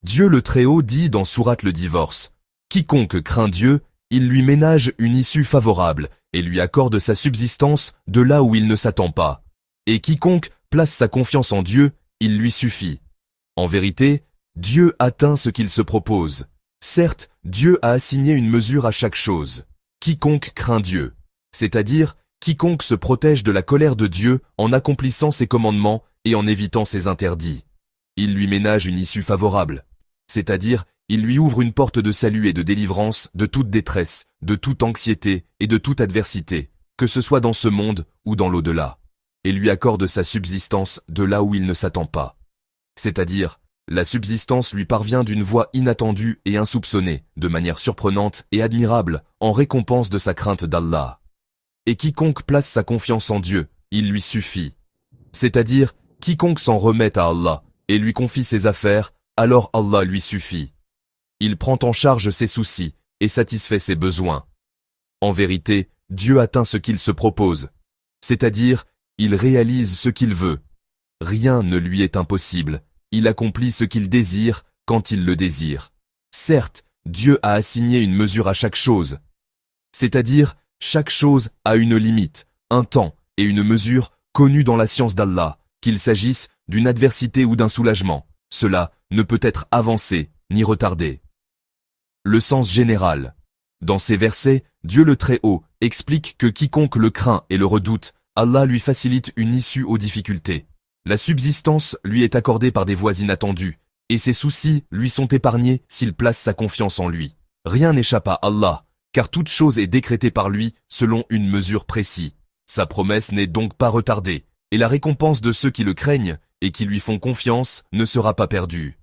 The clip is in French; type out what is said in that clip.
Dieu le Très-Haut dit dans sourate le divorce, « Quiconque craint Dieu, il lui ménage une issue favorable et lui accorde sa subsistance de là où il ne s'attend pas. Et quiconque place sa confiance en Dieu, il lui suffit. En vérité, Dieu atteint ce qu'il se propose. Certes, Dieu a assigné une mesure à chaque chose. Quiconque craint Dieu, c'est-à-dire quiconque se protège de la colère de Dieu en accomplissant ses commandements et en évitant ses interdits. Il lui ménage une issue favorable, c'est-à-dire il lui ouvre une porte de salut et de délivrance de toute détresse, de toute anxiété et de toute adversité, que ce soit dans ce monde ou dans l'au-delà, et lui accorde sa subsistance de là où il ne s'attend pas. C'est-à-dire, la subsistance lui parvient d'une voie inattendue et insoupçonnée, de manière surprenante et admirable, en récompense de sa crainte d'Allah. Et quiconque place sa confiance en Dieu, il lui suffit. C'est-à-dire, quiconque s'en remet à Allah et lui confie ses affaires, alors Allah lui suffit. Il prend en charge ses soucis et satisfait ses besoins. En vérité, Dieu atteint ce qu'il se propose, c'est-à-dire, il réalise ce qu'il veut. Rien ne lui est impossible, il accomplit ce qu'il désire quand il le désire. Certes, Dieu a assigné une mesure à chaque chose, c'est-à-dire, chaque chose a une limite, un temps et une mesure connue dans la science d'Allah, qu'il s'agisse d'une adversité ou d'un soulagement. Cela ne peut être avancé ni retardé. Le sens général. Dans ces versets, Dieu le Très-Haut explique que quiconque le craint et le redoute, Allah lui facilite une issue aux difficultés. La subsistance lui est accordée par des voies inattendues, et ses soucis lui sont épargnés s'il place sa confiance en lui. Rien n'échappe à Allah, car toute chose est décrétée par lui selon une mesure précise. Sa promesse n'est donc pas retardée, et la récompense de ceux qui le craignent et qui lui font confiance ne sera pas perdue.